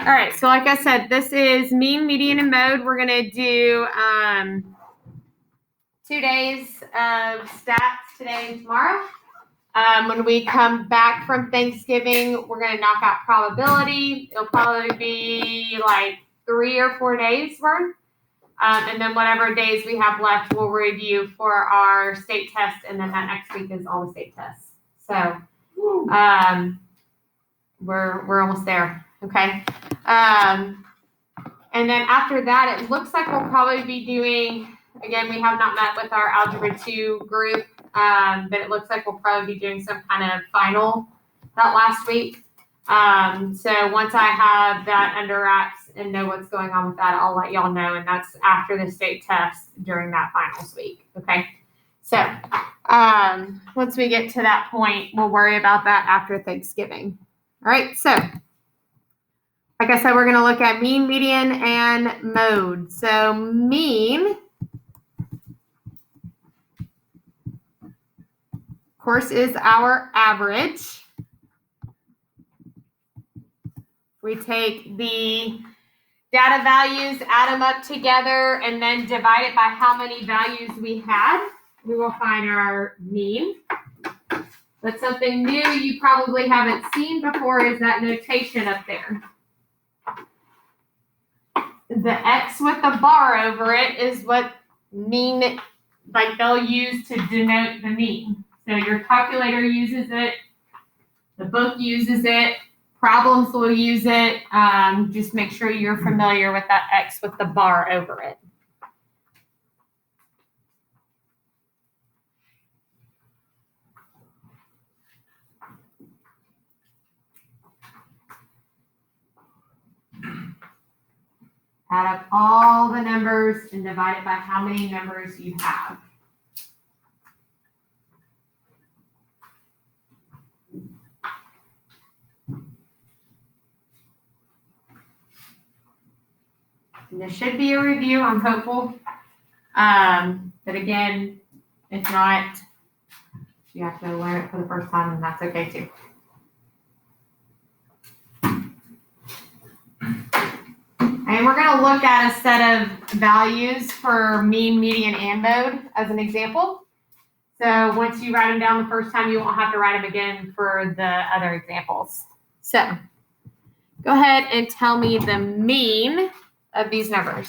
All right, so like I said, this is mean, median, and mode. We're going to do 2 days of stats today and tomorrow. When we come back from Thanksgiving, we're going to knock out probability. It'll probably be like 3 or 4 days worth. And then whatever days we have left, we'll review for our state test. And then that next week is all the state tests. So we're almost there. Okay. And then after that, it looks like we'll probably be doing, again, we have not met with our Algebra 2 group, but it looks like we'll probably be doing some kind of final that last week. So once I have that under wraps and know what's going on with that, I'll let y'all know. And that's after the state test during that finals week. Okay. So once we get to that point, we'll worry about that after Thanksgiving. All right. So like I said, we're going to look at mean, median, and mode. So mean, of course, is our average. We take the data values, add them up together, and then divide it by how many values we had. We will find our mean. But something new you probably haven't seen before is that notation up there. The X with the bar over it is what mean, like they'll use to denote the mean. So your calculator uses it, the book uses it, problems will use it. Just make sure you're familiar with that X with the bar over it. Add up all the numbers and divide it by how many numbers you have. And this should be a review, I'm hopeful. But again, if not, you have to learn it for the first time, and that's okay too. And we're going to look at a set of values for mean, median, and mode as an example. So once you write them down the first time, you won't have to write them again for the other examples. So go ahead and tell me the mean of these numbers.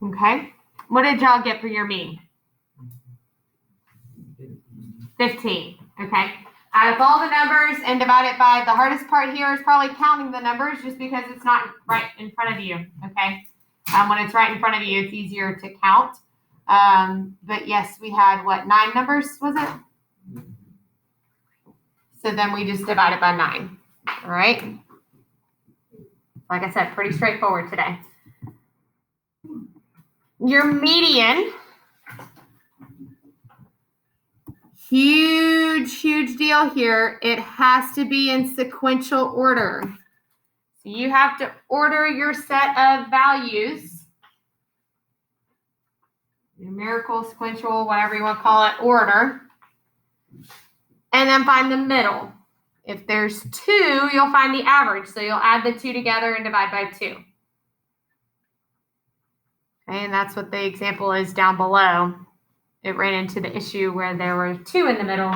Okay, what did y'all get for your mean? 15, okay. Add up all the numbers and divide it by, the hardest part here is probably counting the numbers just because it's not right in front of you, okay. When it's right in front of you, it's easier to count. But yes, we had, 9 numbers, was it? So then we just divide it by 9, all right. Like I said, pretty straightforward today. Your median, huge deal here. It has to be in sequential order. So you have to order your set of values, numerical, sequential, whatever you want to call it, order, and then find the middle. If there's 2, you'll find the average. So you'll add the 2 together and divide by 2. Okay, and that's what the example is down below. It ran into the issue where there were 2 in the middle.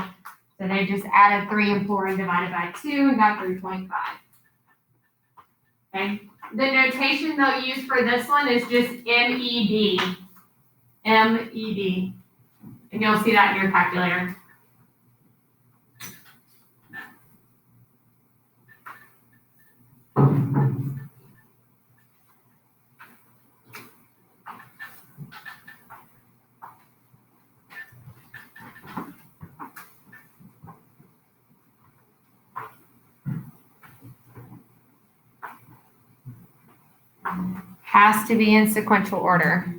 So they just added 3 and 4 and divided by 2 and got 325. Okay. The notation they'll use for this one is just MED. MED. And you'll see that in your calculator. Has to be in sequential order.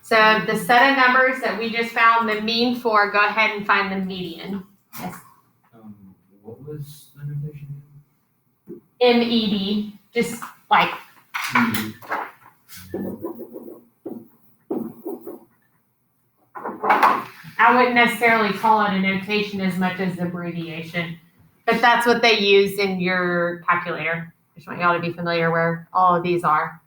So the set of numbers that we just found the mean for, go ahead and find the median. Yes. What was the notation? MED, just like. I wouldn't necessarily call it a notation as much as abbreviation, but that's what they use in your calculator. I just want y'all to be familiar where all of these are.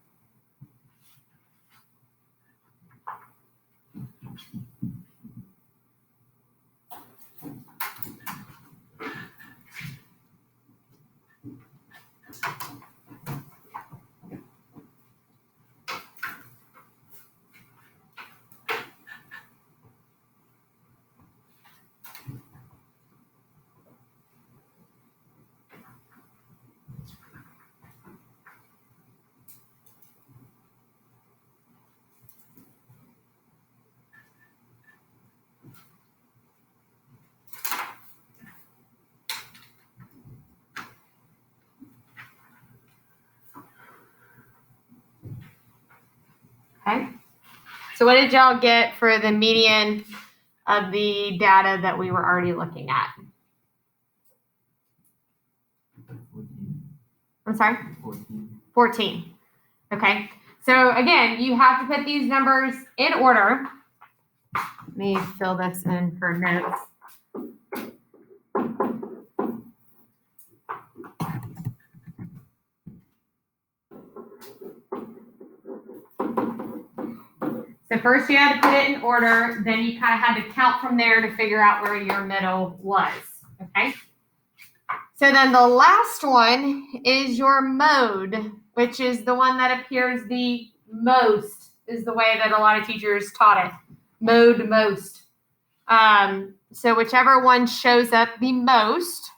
Okay. So what did y'all get for the median of the data that we were already looking at? 14. I'm sorry? 14. 14. Okay. So again, you have to put these numbers in order. Let me fill this in for notes. So first you had to put it in order, then you kind of had to count from there to figure out where your middle was, okay? So then the last one is your mode, which is the one that appears the most, is the way that a lot of teachers taught it. Mode most. So whichever one shows up the most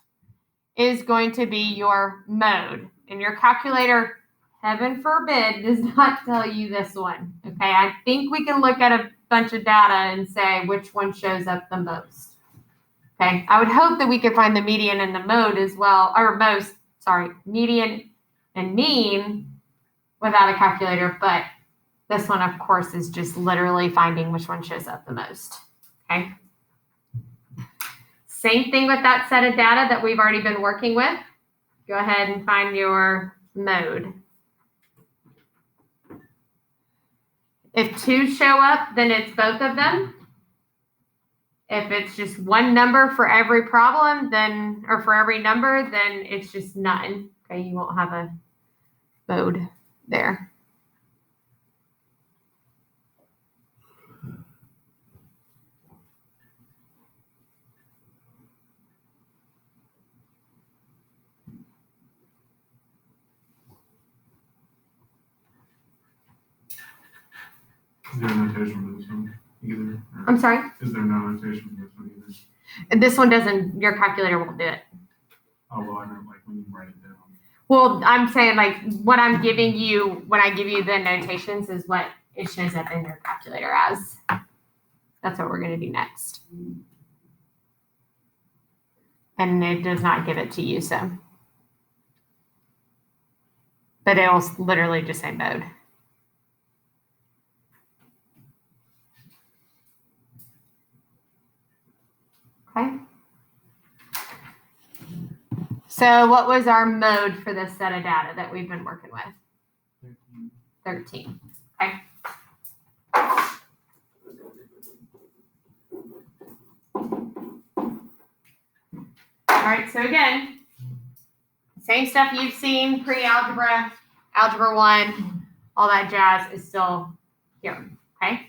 is going to be your mode. And your calculator, heaven forbid, does not tell you this one. Okay, I think we can look at a bunch of data and say which one shows up the most. Okay, I would hope that we could find the median and the mode as well, or most, sorry, median and mean without a calculator, but this one, of course, is just literally finding which one shows up the most. Okay. Same thing with that set of data that we've already been working with. Go ahead and find your mode. If two show up, then it's both of them. If it's just one number for every problem, then, or for every number, then it's just none. Okay, you won't have a mode there. Is there a notation for this one either? I'm sorry? Is there no notation for this one either? This one doesn't, your calculator won't do it. Oh, well, I know, like, when you write it down. Well, I'm saying like what I'm giving you, when I give you the notations is what it shows up in your calculator as. That's what we're going to do next. And it does not give it to you, so. But it will literally just say mode. Okay. So what was our mode for this set of data that we've been working with? 13. Okay. All right, so again, same stuff you've seen pre-algebra, algebra 1, all that jazz is still here, okay?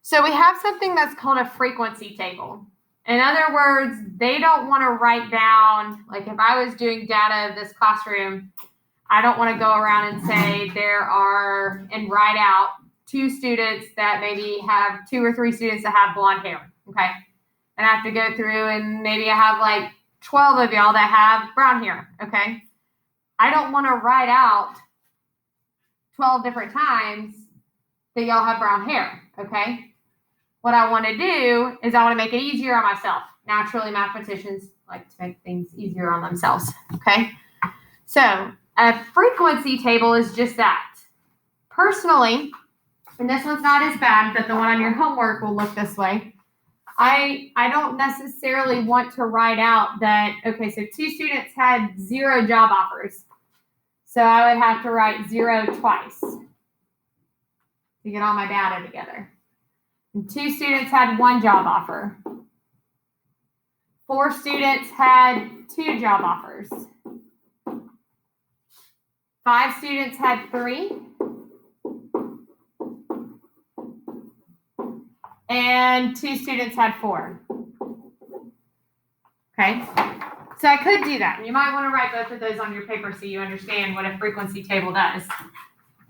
So we have something that's called a frequency table. In other words, they don't want to write down, like if I was doing data of this classroom, I don't want to go around and say there are, and write out 2 students that maybe have 2 or 3 students that have blonde hair. Okay. And I have to go through and maybe I have like 12 of y'all that have brown hair. Okay. I don't want to write out 12 different times that y'all have brown hair. Okay. What I want to do is I want to make it easier on myself. Naturally, mathematicians like to make things easier on themselves. Okay. So a frequency table is just that. Personally, and this one's not as bad, but the one on your homework will look this way. I don't necessarily want to write out that, okay, so 2 students had 0 job offers. So I would have to write 0 twice to get all my data together. And 2 students had 1 job offer. 4 students had 2 job offers. 5 students had 3. And 2 students had 4. Okay. So I could do that. You might want to write both of those on your paper so you understand what a frequency table does.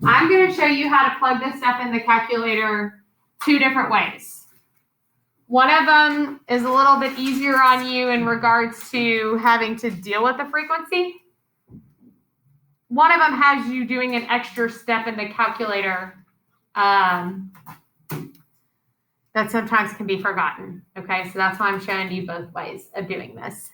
I'm going to show you how to plug this stuff in the calculator 2 different ways. One of them is a little bit easier on you in regards to having to deal with the frequency. One of them has you doing an extra step in the calculator that sometimes can be forgotten. Okay, so that's why I'm showing you both ways of doing this.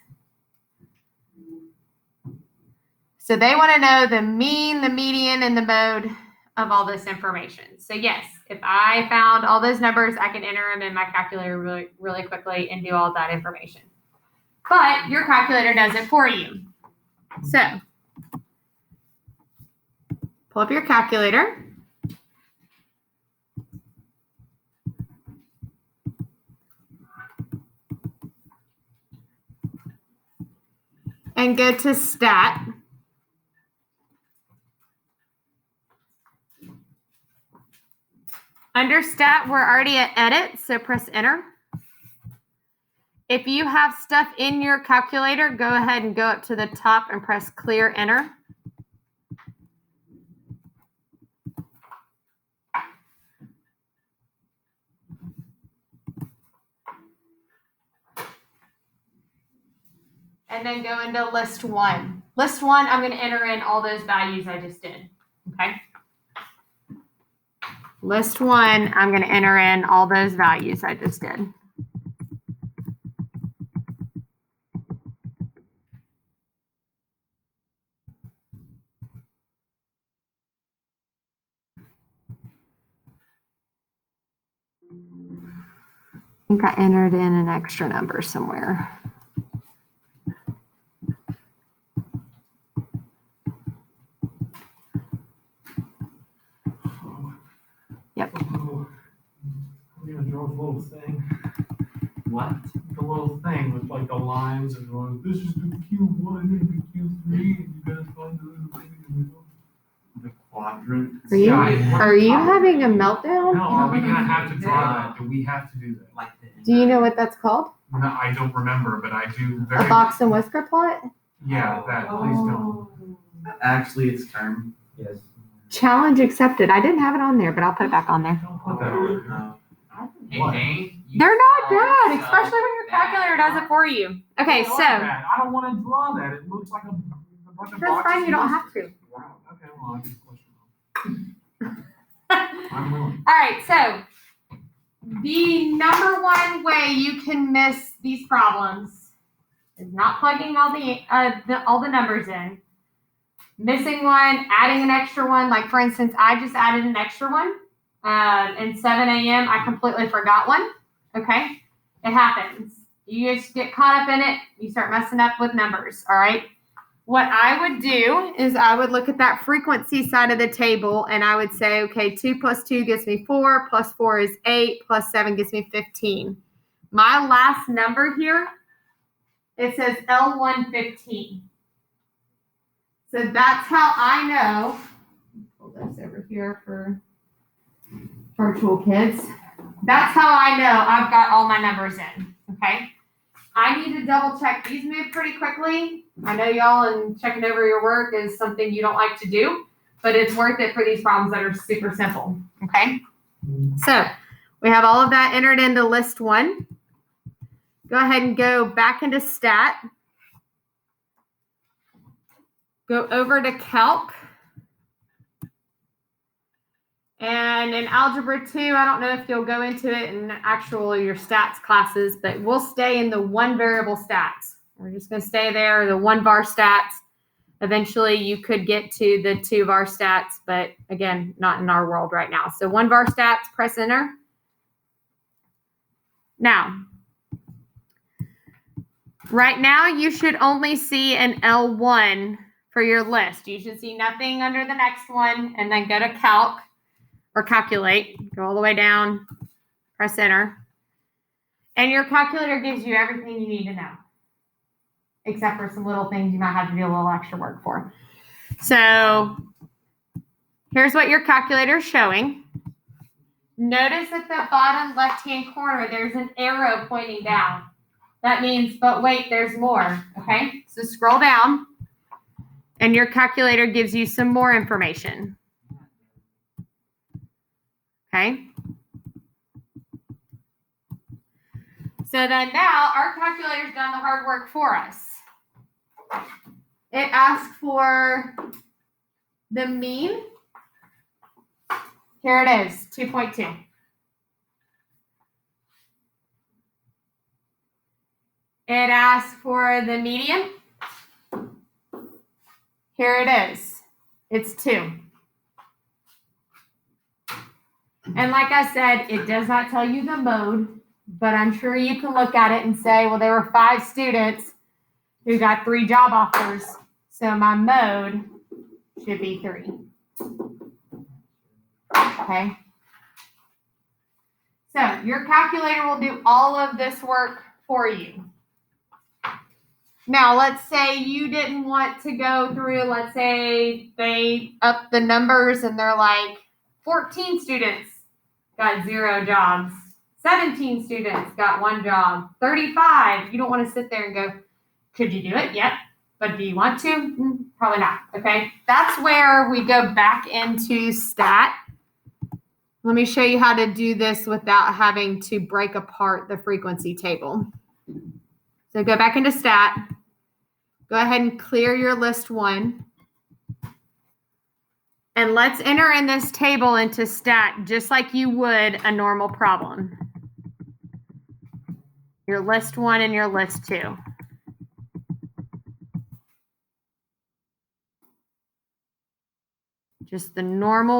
So they want to know the mean, the median, and the mode of all this information. So yes, if I found all those numbers, I can enter them in my calculator really, really quickly and do all that information. But your calculator does it for you. So pull up your calculator. And go to Stat. Under Stat, we're already at Edit, so press Enter. If you have stuff in your calculator, go ahead and go up to the top and press Clear Enter. And then go into List 1. List 1, I'm going to enter in all those values I just did. Okay. List 1, I'm going to enter in all those values I just did. I think I entered in an extra number somewhere. Yep. I'm gonna draw a little thing. What? The little thing with like the lines and going, this is the Q1 and the Q3, and you guys find the little thing in the middle. The quadrant. Are you having a meltdown? No, are we gonna have to draw that? Do we have to do that? Like the Do you know what that's called? No, I don't remember, but I do A very. box and whisker plot? Yeah, that. Please don't. Actually, it's term. Yes. Challenge accepted. I didn't have it on there, but I'll put it back on there. Don't put that on there. No. Hey, What? Dane. They're not bad, especially when your calculator does it for you. Okay, They so are bad. I don't want to draw that. It looks like a bunch of that's boxes. fine. You don't have to. Wow. Okay, well, I just question. I'm willing. All right, so the number one way you can miss these problems is not plugging all the numbers in, missing one, adding an extra one. Like for instance, I just added an extra one. And 7 a.m. I completely forgot one. Okay, it happens. You just get caught up in it. You start messing up with numbers. All right. What I would do is I would look at that frequency side of the table and I would say, okay, 2 plus 2 gives me 4, plus 4 is 8, plus 7 gives me 15. My last number here, it says L115. So that's how I know. Pull this over here for virtual kids. That's how I know I've got all my numbers in. Okay. I need to double check. These move pretty quickly. I know y'all and checking over your work is something you don't like to do, but it's worth it for these problems that are super simple. Okay. So we have all of that entered into list 1. Go ahead and go back into stat. Go over to calc. And in algebra 2, I don't know if you'll go into it in your stats classes, but we'll stay in the 1 variable stats. We're just going to stay there, the 1 var stats. Eventually, you could get to the 2 var stats, but again, not in our world right now. So 1 var stats, press enter. Now, right now, you should only see an L1 for your list. You should see nothing under the next one, and then go to calc. Or calculate, go all the way down, press enter. And your calculator gives you everything you need to know, except for some little things you might have to do a little extra work for. So here's what your calculator is showing. Notice at the bottom left-hand corner, there's an arrow pointing down. That means, but wait, there's more, okay? So scroll down, and your calculator gives you some more information. Okay. So then now our calculator's done the hard work for us. It asks for the mean. Here it is, 2.2. It asks for the median. Here it is. It's 2. And like I said, it does not tell you the mode, but I'm sure you can look at it and say, well, there were 5 students who got 3 job offers, so my mode should be 3. Okay. So your calculator will do all of this work for you. Now, let's say you didn't want to go through, let's say they up the numbers and they're like 14 students got 0 jobs. 17 students got 1 job. 35. You don't want to sit there and go, could you do it? Yep. But do you want to? Probably not. Okay. That's where we go back into stat. Let me show you how to do this without having to break apart the frequency table. So go back into stat. Go ahead and clear your list 1. And let's enter in this table into stat just like you would a normal problem. Your list 1 and your list 2. Just the normal